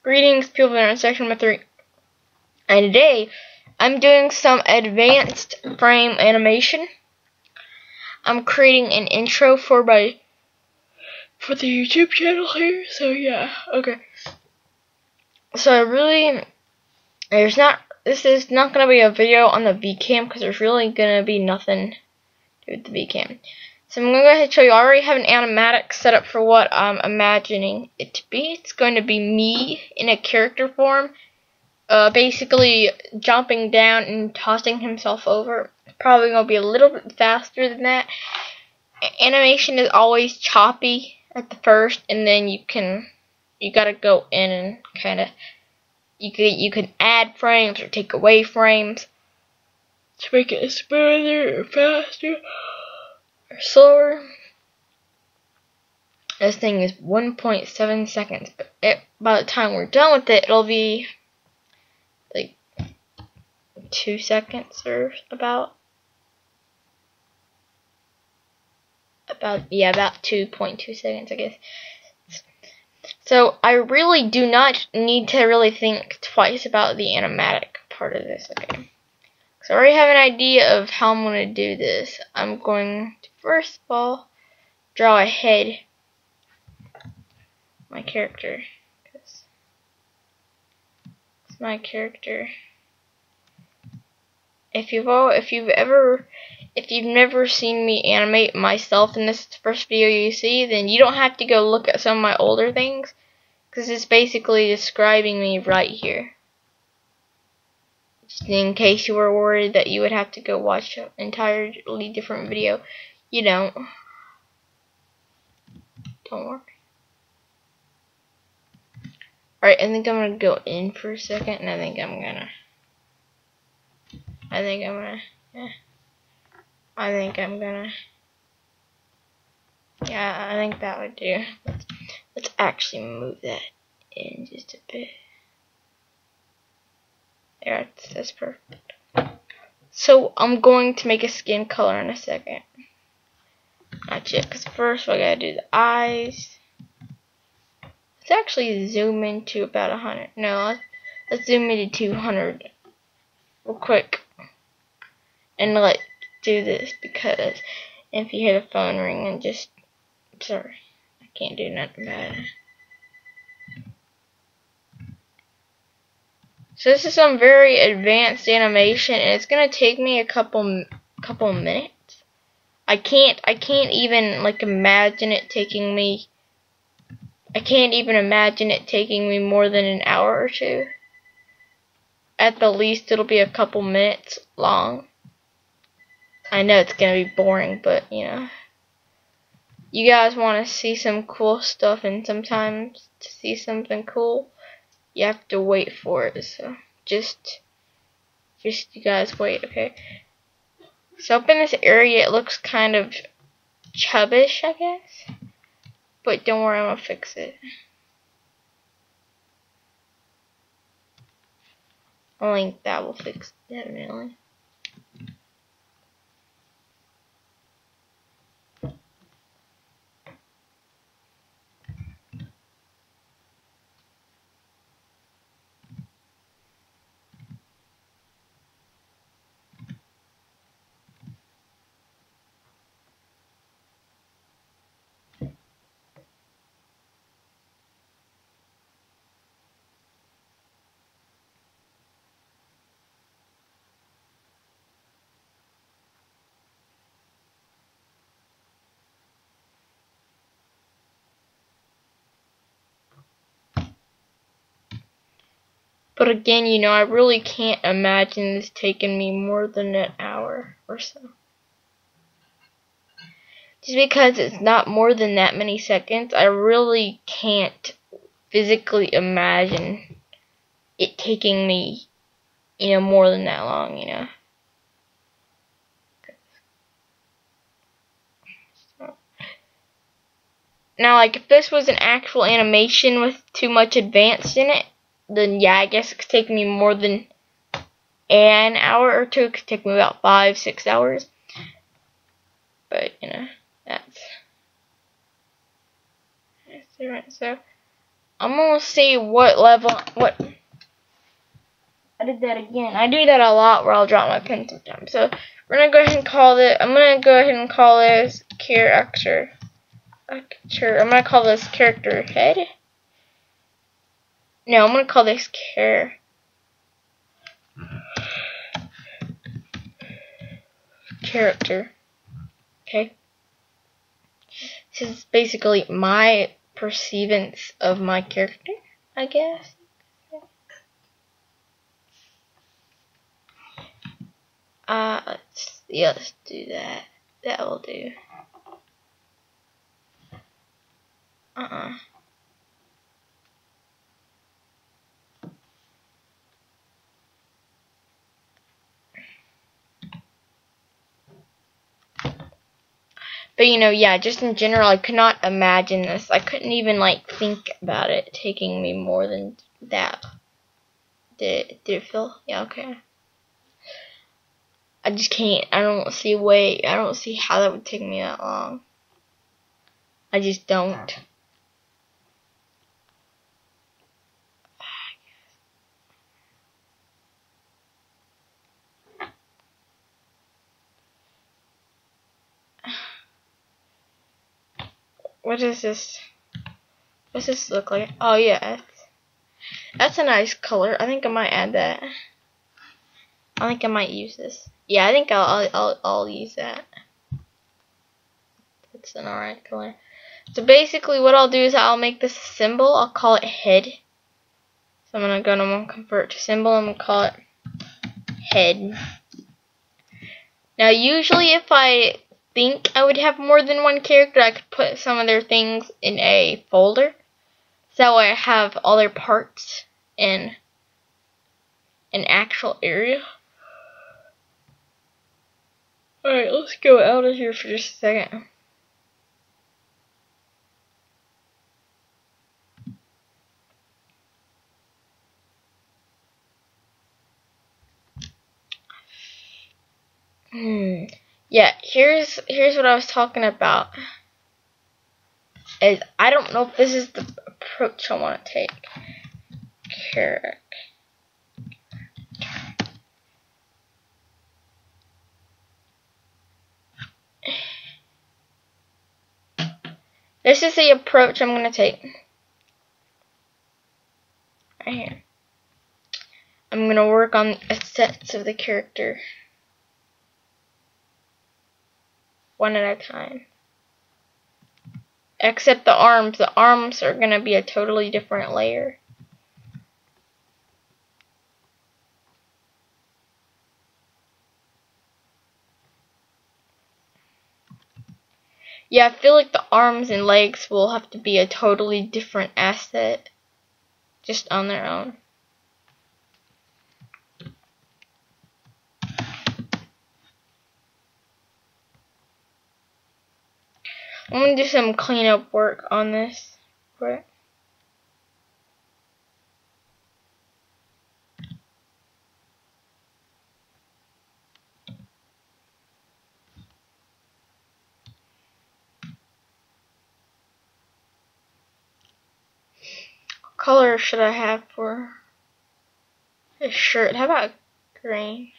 Greetings, people in section number 3. And today, I'm doing some advanced frame animation. I'm creating an intro for the YouTube channel here. So yeah, okay. So this is not gonna be a video on the VCam because there's really gonna be nothing to do with the VCam. So I'm gonna go ahead and show you. I already have an animatic set up for what I'm imagining it to be. It's going to be me in a character form, basically jumping down and tossing himself over. Probably gonna be a little bit faster than that. Animation is always choppy at the first, and then you gotta go in and kind of you can add frames or take away frames to make it smoother or faster or slower. This thing is 1.7 seconds, but by the time we're done with it, it'll be like 2 seconds or about 2.2 seconds, I guess. So I really do not need to really think twice about the animatic part of this, okay? So I already have an idea of how I'm going to do this. I'm going to first of all draw a head, my character, because it's my character. If you've never seen me animate myself and this is the first video you see, then you don't have to go look at some of my older things, because it's basically describing me right here. Just in case you were worried that you would have to go watch an entirely different video, you don't. Don't worry. Alright, I think I'm gonna go in for a second, and I think I'm gonna yeah, I think that would do. Let's actually move that in just a bit. There, that's perfect. So I'm going to make a skin color in a second. Not yet, because first I gotta do the eyes. Let's actually zoom into about 100. No, let's zoom into 200 real quick. And let's do this, because if you hear the phone ring and just, sorry, I can't do nothing about it. So this is some very advanced animation, and it's gonna take me a couple minutes. I can't even like imagine it taking me. I can't even imagine it taking me more than an hour or two. At the least, it'll be a couple minutes long. I know it's gonna be boring, but you know, you guys want to see some cool stuff, and sometimes to see something cool, you have to wait for it. So just you guys wait, okay? So up in this area, it looks kind of chubbish, I guess, but don't worry, I'm gonna fix it. I think that will fix it, definitely. But again, you know, I really can't imagine this taking me more than an hour or so. Just because it's not more than that many seconds, I really can't physically imagine it taking me, you know, more than that long, you know. Now, like, if this was an actual animation with too much advanced in it, then yeah, I guess it could take me more than an hour or two. It could take me about 5-6 hours. But, you know, that's it. So I'm gonna see what level. What? I did that again. I do that a lot where I'll drop my pen sometimes. So we're gonna go ahead and call it. I'm gonna go ahead and call this character. Sure. I'm gonna call this character head. No, I'm gonna call this character. Okay. This is basically my perceivance of my character, I guess. Let's do that. That will do. But you know, yeah, just in general, I could not imagine this. I couldn't even like think about it taking me more than that. Did it feel? Yeah, okay. I just can't. I don't see a way. I don't see how that would take me that long. I just don't. What is this? What's this look like? Oh yeah, that's a nice color. I think I might add that. I think I might use this. Yeah, I think I'll use that. It's an alright color. So basically, what I'll do is I'll make this a symbol. I'll call it head. So I'm gonna go to convert to symbol. I'm gonna call it head. Now, usually, if I think I would have more than one character, I could put some of their things in a folder. So I have all their parts in an actual area. Alright, let's go out of here for just a second. Yeah, here's what I was talking about. Is I don't know if this is the approach I want to take. Character. This is the approach I'm going to take. Right here. I'm going to work on sets of the character. One at a time. Except the arms. The arms are going to be a totally different layer. Yeah, I feel like the arms and legs will have to be a totally different asset. Just on their own. I'm going to do some cleanup work on this. Right. What color should I have for this shirt? How about green?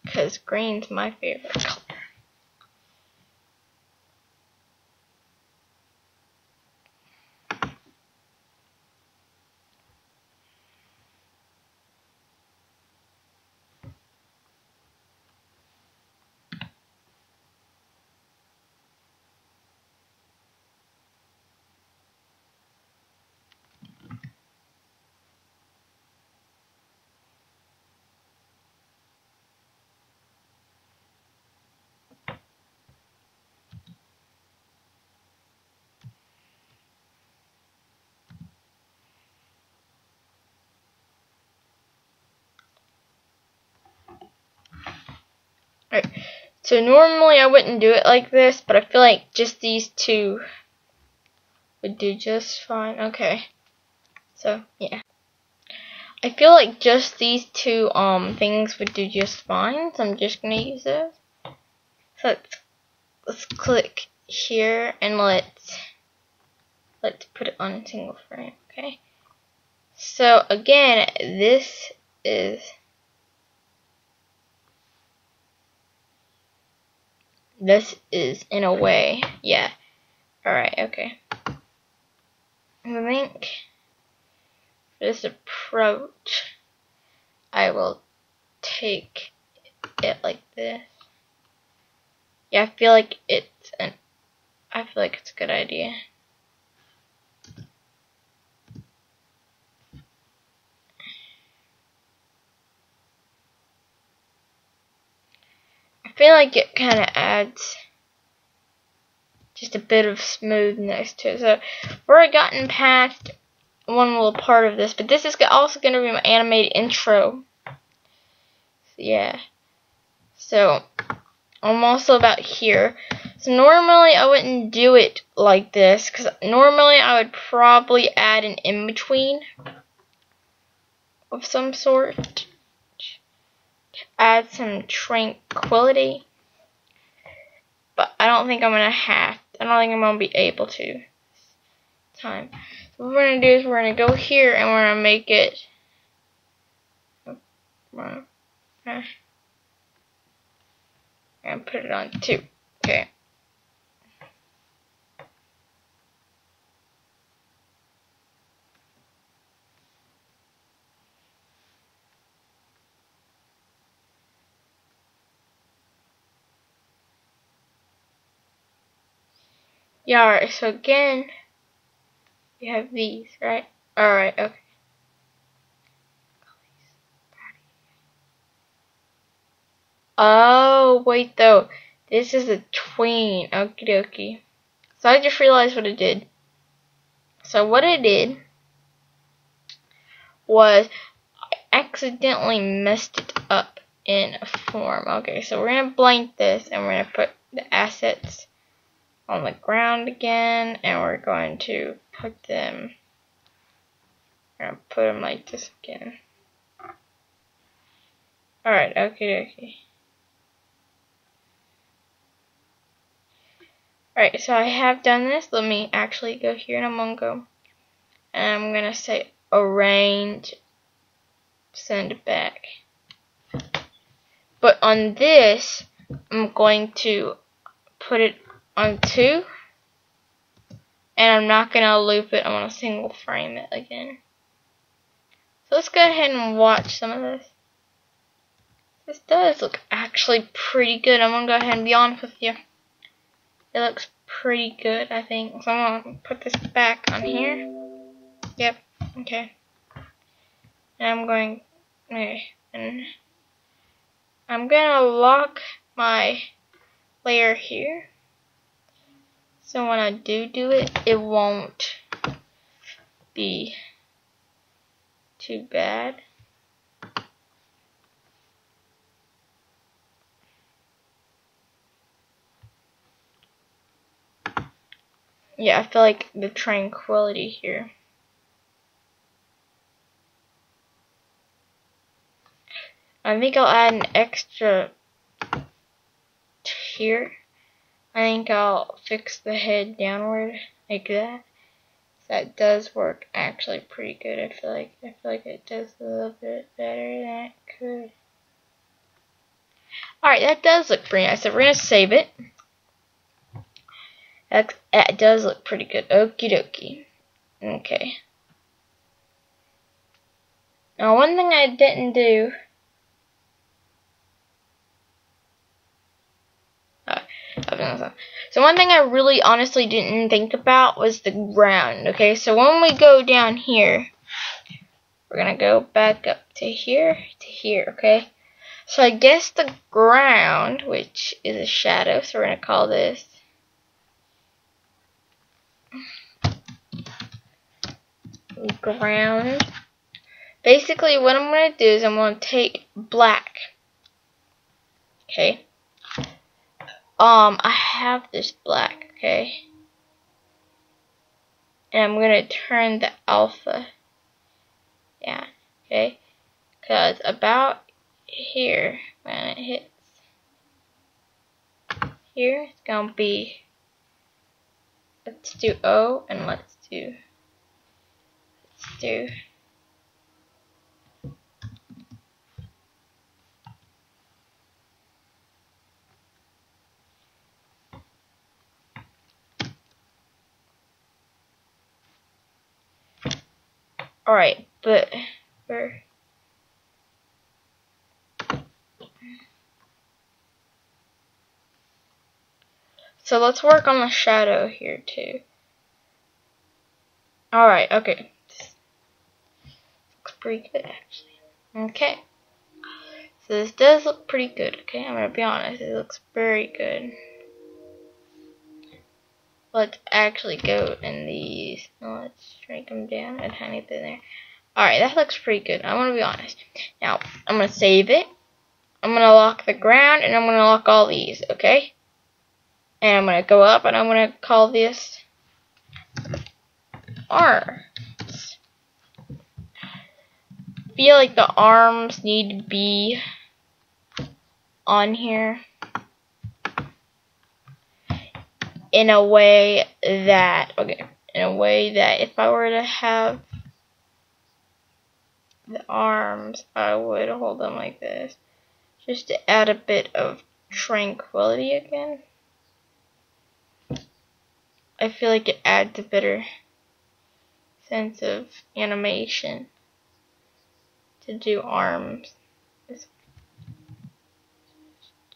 Because green's my favorite color. Alright, so normally I wouldn't do it like this, but I feel like just these two would do just fine. Okay, so yeah. I feel like just these two things would do just fine, so I'm just gonna use those. So let's click here and let's Let's put it on single frame, okay? So again, this is in a way, yeah. Alright, okay. I think for this approach, I will take it like this. Yeah, I feel like it's a good idea. I feel like it kind of adds just a bit of smoothness to it. So we've already gotten past one little part of this, but this is also going to be my animated intro. Yeah. So I'm also about here. So normally I wouldn't do it like this, because normally I would probably add an in-between of some sort to add some tranquility. But I don't think I'm going to be able to this time. So what we're going to do is we're going to go here and we're going to make it and put it on 2. Okay. Yeah, alright, so again, you have these, right? Alright, okay. Oh, wait though. This is a tween. Okie dokie. So I just realized what it did. So what it did was I accidentally messed it up in a form. Okay, so we're going to blank this and we're going to put the assets on the ground again, and we're going to put them like this again. Alright, okay. Alright, so I have done this. Let me actually go here and I'm going to go. And I'm going to say arrange, send it back. But on this, I'm going to put it on 2. And I'm not going to loop it. I'm going to single frame it again. So let's go ahead and watch some of this. This does look actually pretty good. I'm going to go ahead and be honest with you. It looks pretty good, I think. So I'm going to put this back on here. Yep, okay. And I'm going to lock my layer here. So when I do it, it won't be too bad. Yeah, I feel like the tranquility here. I think I'll add an extra here. I think I'll fix the head downward like that. So that does work actually pretty good. I feel like it does a little bit better than it could. Alright, that does look pretty nice. So we're gonna save it. That does look pretty good. Okie dokie. Okay. Now one thing I didn't do. So one thing I really honestly didn't think about was the ground. Okay, so when we go down here, we're gonna go back up to here, okay? So I guess the ground, which is a shadow, so we're gonna call this ground. Basically what I'm gonna do is I'm gonna take black. Okay. I have this black, okay? And I'm gonna turn the alpha. Yeah, okay? Because about here, when it hits here, it's gonna be, let's do O and let's do. Alright, but where? So let's work on the shadow here too. Alright, okay. This looks pretty good actually. Okay. So this does look pretty good, okay? I'm gonna be honest, it looks very good. Let's actually go in these. Let's shrink them down a tiny bit there. Alright, that looks pretty good. I'm gonna be honest. Now, I'm gonna save it. I'm gonna lock the ground and I'm gonna lock all these, okay? And I'm gonna go up and I'm gonna call this arms. I feel like the arms need to be on here in a way that, if I were to have the arms, I would hold them like this, just to add a bit of tranquility again. I feel like it adds a better sense of animation to do arms.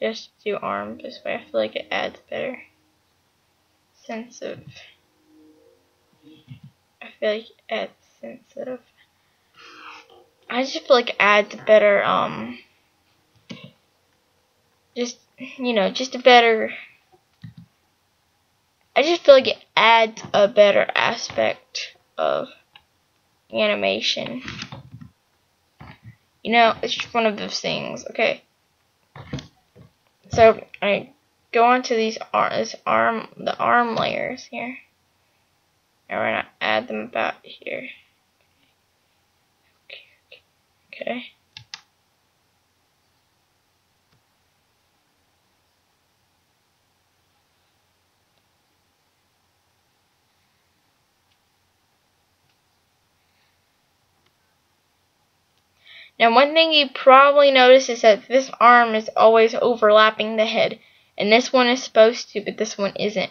Just do arms this way. I feel like it adds better sense of. I feel like it adds sense of. I just feel like it adds a better just a better. I just feel like it adds a better aspect of animation. It's just one of those things. Okay. So I go onto the arm layers here, and we're gonna add them about here. Okay. Now, one thing you probably notice is that this arm is always overlapping the head. And this one is supposed to, but this one isn't.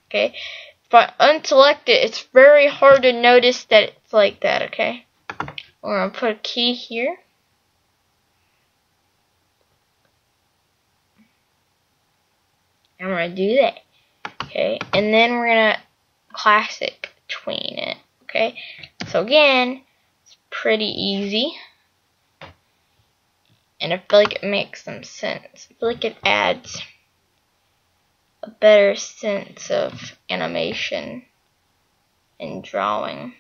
Okay? If I unselect it, it's very hard to notice that it's like that, okay? We're going to put a key here. And we're going to do that. Okay? And then we're going to classic tween it. Okay? So again, it's pretty easy. And I feel like it makes some sense. I feel like it adds a better sense of animation and drawing.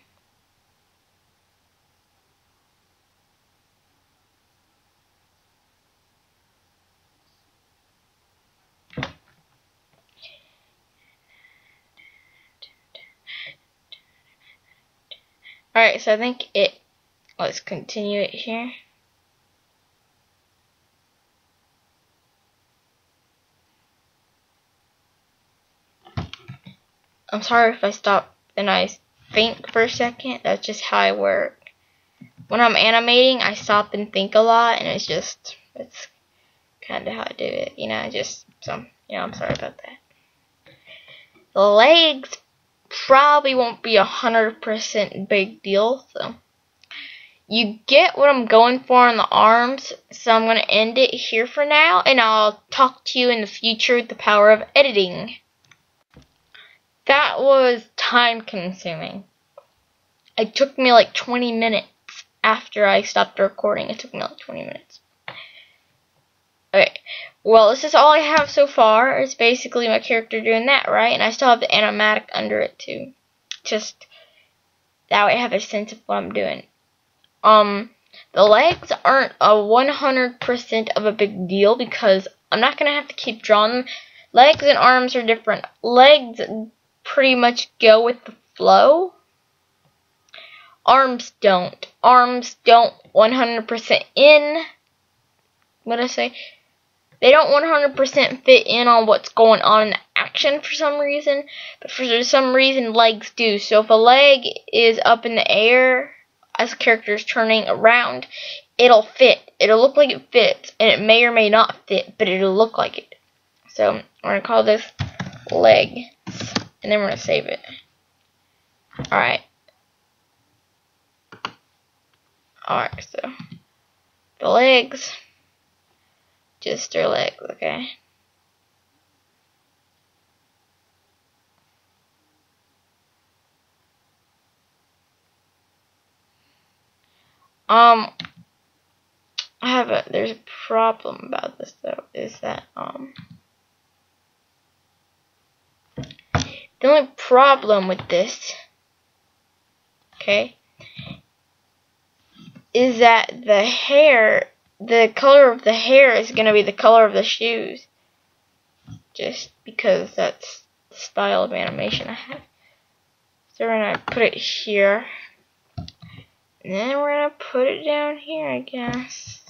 Alright, so I think let's continue it here. I'm sorry if I stop and I think for a second. That's just how I work. When I'm animating, I stop and think a lot, and it's kind of how I do it. I'm sorry about that. The legs probably won't be 100% big deal, so you get what I'm going for on the arms. So I'm going to end it here for now, and I'll talk to you in the future with the power of editing. That was time consuming. It took me like 20 minutes after I stopped recording. It took me like 20 minutes. Okay, well, this is all I have so far. It's basically my character doing that, right? And I still have the animatic under it too. Just that way I have a sense of what I'm doing. The legs aren't a 100% of a big deal because I'm not going to have to keep drawing them. Legs and arms are different. Legs pretty much go with the flow. Arms don't. Arms don't 100% in. What did I say? they don't 100% fit in on what's going on in the action for some reason, but for some reason legs do. So if a leg is up in the air as the character is turning around, it'll fit. It'll look like it fits, and it may or may not fit, but it'll look like it. So we're going to call this legs, and then we're going to save it. Alright. Alright, so the legs, just their legs, okay? There's a problem about this though, is that, the only problem with this, okay, is that the color of the hair is going to be the color of the shoes. Just because that's the style of animation I have. So we're going to put it here. And then we're going to put it down here, I guess.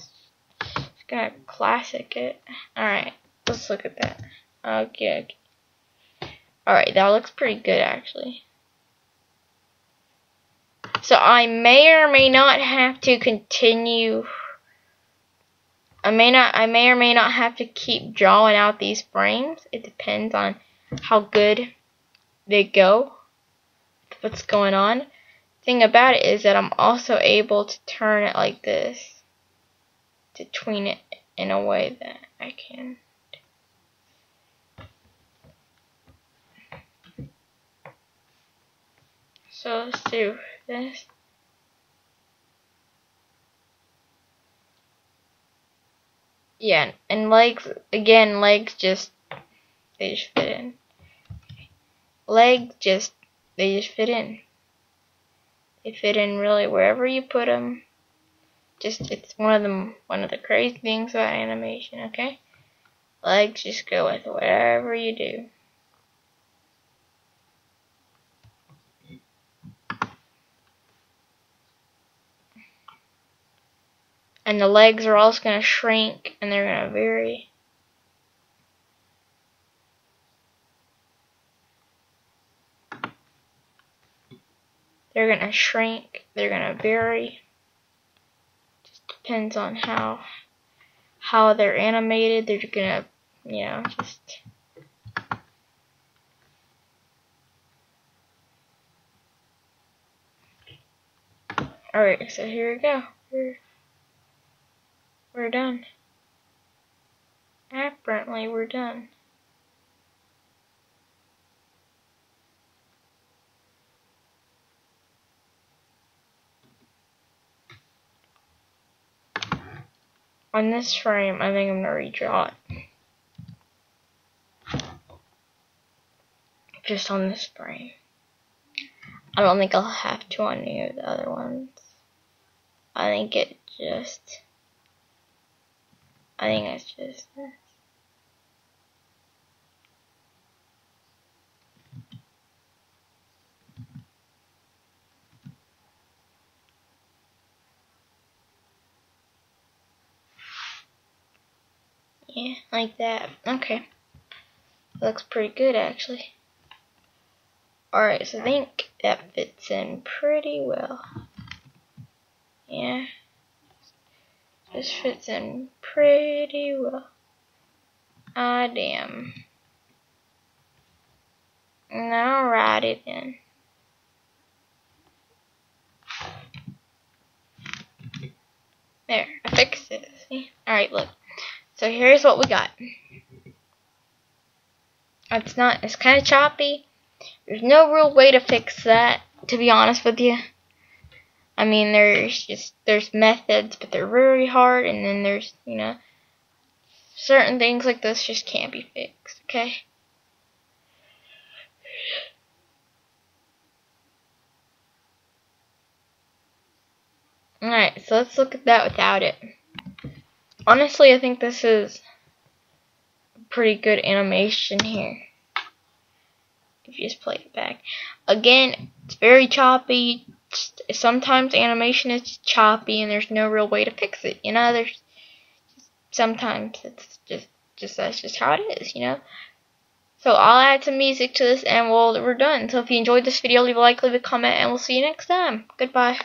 Just going to classic it. Alright, let's look at that. Okay. Alright, that looks pretty good actually. So I may or may not have to continue. I may or may not have to keep drawing out these frames. It depends on how good they go. What's going on. Thing about it is that I'm also able to turn it like this, to tween it in a way that I can. So let's do this. Yeah, and legs, again, legs just, they just fit in. Legs just, they just fit in. They fit in really wherever you put them. Just, it's one of the crazy things about animation, okay? Legs just go with whatever you do. And the legs are also going to shrink, and they're going to vary. They're going to shrink, they're going to vary. Just depends on how they're animated. They're going to, you know, just... Alright, so here we go. We're done. Apparently, we're done. On this frame, I think I'm going to redraw it. Just on this frame. I don't think I'll have to on any of the other ones. I think it's just this. Yeah, like that. Okay. Looks pretty good actually. Alright, so I think that fits in pretty well. Yeah. This fits in pretty well. Ah, damn. Alrighty then. There, I fixed it. See? Alright, look. So here's what we got. It's kind of choppy. There's no real way to fix that, to be honest with you. I mean, there's methods, but they're very hard, and then there's, you know, certain things like this just can't be fixed, okay? Alright, so let's look at that without it. Honestly, I think this is a pretty good animation here. If you just play it back. Again, it's very choppy. Sometimes animation is choppy and there's no real way to fix it. You know, sometimes it's just that's just how it is, you know. So I'll add some music to this and we're done. So if you enjoyed this video, leave a like, leave a comment, and we'll see you next time. Goodbye.